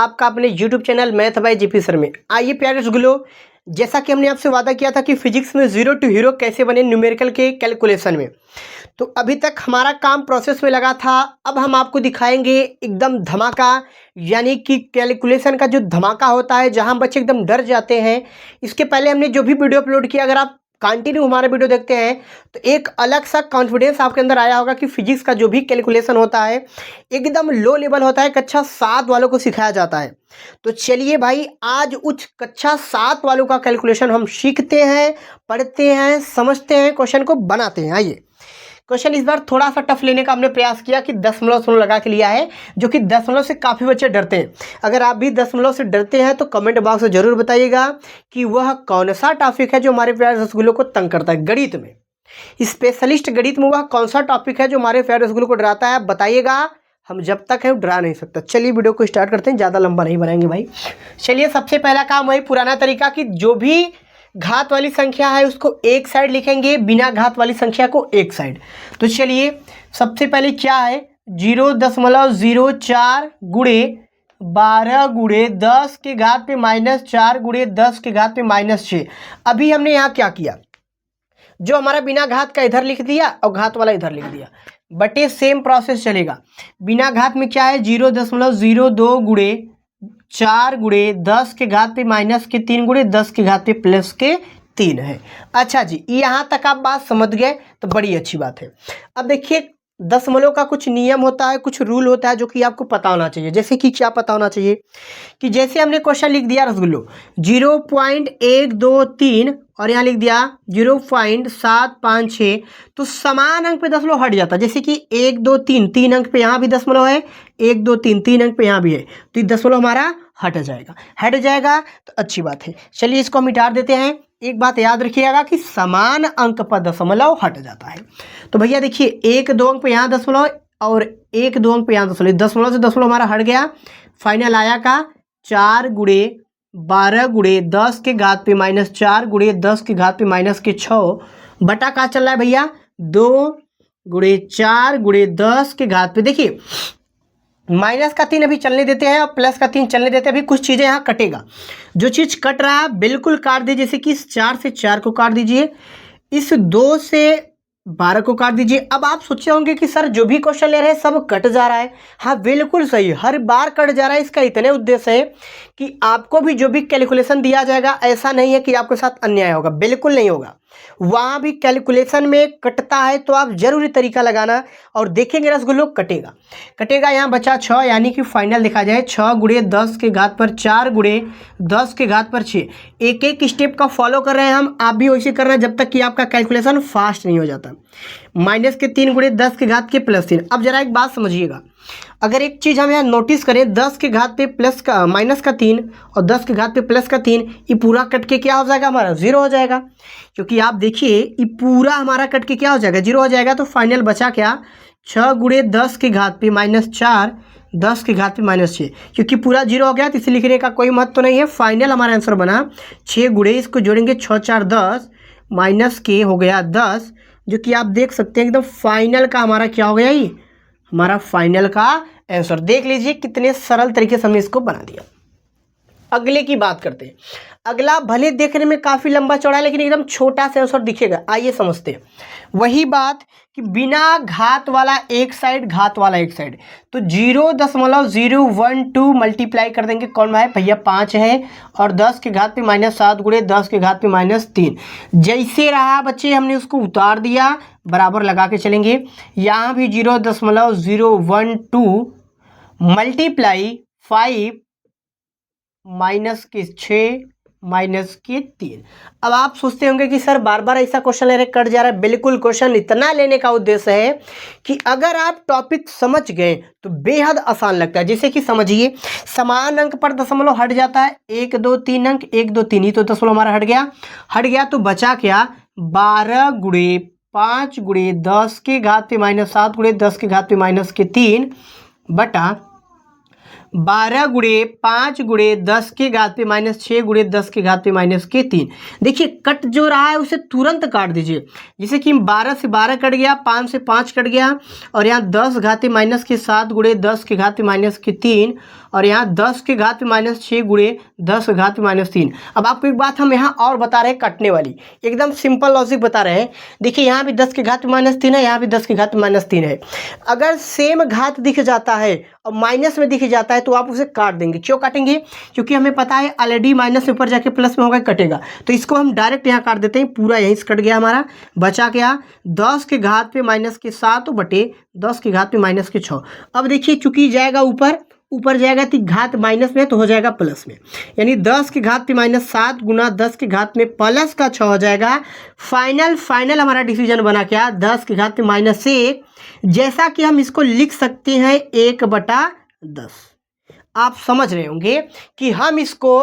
आपका अपने YouTube channel math bye GP sir में। आइए प्यारे रसगुल्लो, जैसा कि हमने आपसे वादा किया था कि फिजिक्स में जीरो टू हीरो कैसे बने न्यूमेरिकल के कैलकुलेशन में, तो अभी तक हमारा काम प्रोसेस में लगा था। अब हम आपको दिखाएंगे एकदम धमाका, यानी कि कैलकुलेशन का जो धमाका होता है जहां बच्चे एकदम डर जाते हैं। इसके पहले हमने जो भी वीडियो अपलोड किया, अगर आप कंटिन्यू हमारे वीडियो देखते हैं तो एक अलग सा कॉन्फिडेंस आपके अंदर आया होगा कि फिजिक्स का जो भी कैलकुलेशन होता है एकदम लो लेवल होता है, कक्षा 7 वालों को सिखाया जाता है। तो चलिए भाई, आज उच्च कक्षा 7 वालों का कैलकुलेशन हम सीखते हैं, पढ़ते हैं, समझते हैं, क्वेश्चन को बनाते हैं। आइए, क्वेश्चन इस बार थोड़ा सा टफ लेने का हमने प्रयास किया कि दशमलव शून्य लगा के लिया है, जो कि दशमलव से काफ़ी बच्चे डरते हैं। अगर आप भी दशमलव से डरते हैं तो कमेंट बॉक्स में जरूर बताइएगा कि वह कौन सा टॉपिक है जो हमारे प्यारे रसगुल्लों को तंग करता है गणित में। स्पेशलिस्ट गणित में वह कौन सा टॉपिक है जो हमारे प्यारे रसगुल्लों को डराता है, बताइएगा। हम जब तक है डरा नहीं सकता। चलिए वीडियो को स्टार्ट करते हैं, ज़्यादा लंबा नहीं बनाएंगे भाई। चलिए, सबसे पहला काम वही पुराना तरीका कि जो भी घात वाली संख्या है उसको एक साइड लिखेंगे, बिना घात वाली संख्या को एक साइड। तो चलिए, सबसे पहले क्या है, 0.04 गुणे 12 गुणे 10 के घात पे -4 गुणे 10 के घात पे -6। अभी हमने यहाँ क्या किया, जो हमारा बिना घात का इधर लिख दिया और घात वाला इधर लिख दिया, बटे सेम प्रोसेस चलेगा। बिना घात में क्या है, 0.02 गुणे 4 गुणे 10 के घात पे -3 गुणे 10 के घात पे +3 है। अच्छा जी, यहाँ तक आप बात समझ गए तो बड़ी अच्छी बात है। अब देखिए, दशमलव का कुछ नियम होता है, कुछ रूल होता है जो कि आपको पता होना चाहिए। जैसे कि क्या पता होना चाहिए कि जैसे हमने क्वेश्चन लिख दिया रसगुल्लो 0.123 और यहाँ लिख दिया 0.756, तो समान अंक पे दशमलव हट जाता है। जैसे कि 1 2 3 3 अंक पे यहाँ भी दशमलव है, 1 2 3 3 अंक पे यहाँ भी है, तो ये दशमलव हमारा हट जाएगा तो अच्छी बात है। चलिए, इसको हम मिटा देते हैं। एक बात याद रखिएगा कि समान अंक पर दशमलव हट जाता है। तो भैया देखिए, 1 2 अंक पे यहाँ दशमलव और 1 2 अंक पे यहाँ दशमलव, दशमलव से दशमलव हमारा हट गया। फाइनल आया का 4 गुणे 12 गुणे 10 के घात पे -4 गुणे 10 के घात पे -6 बटा का चल रहा है भैया 2 गुणे 4 गुणे 10 के घात पे। देखिए, -3 अभी चलने देते हैं और +3 चलने देते हैं। अभी कुछ चीज़ें यहाँ कटेगा, जो चीज़ कट रहा है बिल्कुल काट दीजिए। जैसे कि इस 4 से 4 को काट दीजिए, इस 2 से 12 को काट दीजिए। अब आप सोचे होंगे कि सर जो भी क्वेश्चन ले रहे हैं सब कट जा रहा है। हाँ बिल्कुल सही, हर बार कट जा रहा है। इसका इतने उद्देश्य है कि आपको भी जो भी कैलकुलेशन दिया जाएगा, ऐसा नहीं है कि आपके साथ अन्याय होगा, बिल्कुल नहीं होगा। वहाँ भी कैलकुलेशन में कटता है तो आप जरूरी तरीका लगाना और देखेंगे रसगुल्लो कटेगा। यहाँ बचा 6, यानी कि फाइनल देखा जाए 6 गुणे 10 के घात पर 4 गुणे 10 के घात पर 6। एक एक स्टेप का फॉलो कर रहे हैं हम, आप भी वैसे कर रहे हैं जब तक कि आपका कैलकुलेशन फास्ट नहीं हो जाता। -3 गुणे 10 के घात के +3। अब जरा एक बात समझिएगा, अगर एक चीज़ हम यहाँ नोटिस करें, 10 के घात पे -3 और 10 के घात पे +3, ये पूरा कट के क्या हो जाएगा, हमारा 0 हो जाएगा। क्योंकि आप देखिए, ये पूरा हमारा कट के क्या हो जाएगा, 0 हो जाएगा। तो फाइनल बचा क्या, 6 गुणे 10 के घात पे -4 10 के घात पे -6। क्योंकि पूरा 0 हो गया तो इसे लिखने का कोई महत्व तो नहीं है। फाइनल हमारा आंसर बना 6 गुणे, इसको जोड़ेंगे 6 4 10 -के हो गया 10, जो कि आप देख सकते हैं एकदम फाइनल का हमारा क्या हो गया, ये हमारा फाइनल का आंसर। देख लीजिए कितने सरल तरीके से हमने इसको बना दिया। अगले की बात करते हैं। अगला भले देखने में काफ़ी लंबा चौड़ा है, लेकिन एकदम छोटा सा आंसर दिखेगा। आइए समझते हैं। वही बात कि बिना घात वाला एक साइड, घात वाला एक साइड, तो 0.012 मल्टीप्लाई कर देंगे। कौन है भैया, 5 है और 10 के घात पे -7 गुणे 10 के घात पे -3। जैसे रहा बच्चे, हमने उसको उतार दिया, बराबर लगा के चलेंगे। यहाँ भी 0.012 मल्टीप्लाई 5 -6 -3। अब आप सोचते होंगे कि सर बार बार ऐसा क्वेश्चन ले रहे, कट जा रहा है। बिल्कुल, क्वेश्चन इतना लेने का उद्देश्य है कि अगर आप टॉपिक समझ गए तो बेहद आसान लगता है। जैसे कि समझिए, समान अंक पर दशमलव हट जाता है, 1 2 3 अंक, 1 2 3 ही तो दशमलव हमारा हट गया। तो बचा क्या, 12 गुणे 5 गुणे 10 के घात पे -7 गुणे 10 के घात पे -3 बटा 12 गुणे 5 गुणे 10 के घात पे -6 गुणे 10 के घात पे -3। देखिए, कट जो रहा है उसे तुरंत काट दीजिए। जैसे कि 12 से 12 कट गया, 5 से 5 कट गया, और यहाँ 10 घात -7 गुणे 10 के घात पे -3 और यहाँ 10 के घात पे -6 गुणे 10 के घात पे -3। अब आपको एक बात हम यहाँ और बता रहे हैं कटने वाली, एकदम सिंपल लॉजिक बता रहे हैं। देखिए यहाँ भी 10 के घात पे -3 है, यहाँ भी 10 के घात पे -3 है। अगर सेम घात दिख जाता है और माइनस में दिख जाता है तो आप उसे काट देंगे। क्यों काटेंगे? क्योंकि हमें पता है ऑलरेडी माइनस से ऊपर जाके प्लस में होगा, कटेगा। तो इसको हम डायरेक्ट यहाँ काट देते हैं, पूरा यहीं से कट गया हमारा। बचा क्या? 10 के घात पे -7 बटे 10 के घात पे -6। अब देखिए चूंकि जाएगा ऊपर जाएगा तो घात माइनस में तो हो जाएगा प्लस में, यानी 10 के घात पे -7 गुना 10 के घात में प्लस का 6 हो जाएगा। फाइनल हमारा डिसीजन बना क्या? 10 के घात पे -1, जैसा कि हम इसको लिख सकते हैं 1/10। आप समझ रहे होंगे कि हम इसको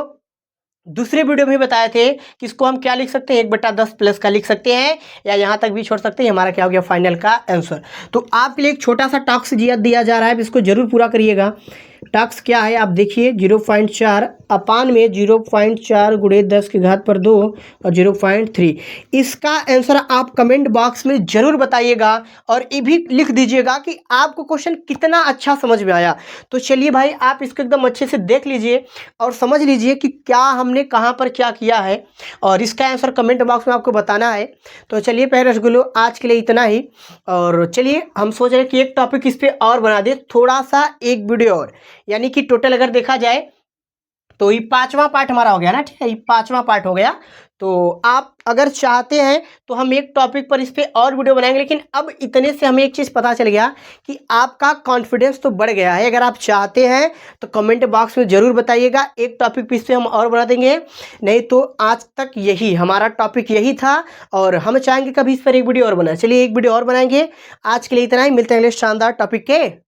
दूसरे वीडियो में बताए थे कि इसको हम क्या लिख सकते हैं, 1/10 प्लस का लिख सकते हैं, या यहाँ तक भी छोड़ सकते हैं। हमारा क्या हो गया फाइनल का आंसर। तो आपके लिए एक छोटा सा टास्क दिया जा रहा है, इसको जरूर पूरा करिएगा। टास्क क्या है आप देखिए, 0.4 अपान में 0.4 गुणे 10 के घात पर 2 और 0.3। इसका आंसर आप कमेंट बॉक्स में जरूर बताइएगा और ये भी लिख दीजिएगा कि आपको क्वेश्चन कितना अच्छा समझ में आया। तो चलिए भाई आप इसको एकदम अच्छे से देख लीजिए और समझ लीजिए कि क्या हमने कहाँ पर क्या किया है, और इसका आंसर कमेंट बॉक्स में आपको बताना है। तो चलिए पहले रसगुल्लो आज के लिए इतना ही, और चलिए हम सोच रहे हैं कि एक टॉपिक इस पर और बना दे, थोड़ा सा एक वीडियो और, यानी कि टोटल अगर देखा जाए तो ये 5वां पार्ट हमारा हो गया ना, ठीक है, ये 5वां पार्ट हो गया। तो आप अगर चाहते हैं तो हम एक टॉपिक पर इस पर और वीडियो बनाएंगे, लेकिन अब इतने से हमें एक चीज़ पता चल गया कि आपका कॉन्फिडेंस तो बढ़ गया है। अगर आप चाहते हैं तो कमेंट बॉक्स में ज़रूर बताइएगा, एक टॉपिक पर इस पर हम और बना देंगे। नहीं तो आज तक यही हमारा टॉपिक यही था, और हम चाहेंगे कभी इस पर एक वीडियो और बनाए। चलिए एक वीडियो और बनाएंगे। आज के लिए इतना ही, मिलते हैं अगले शानदार टॉपिक के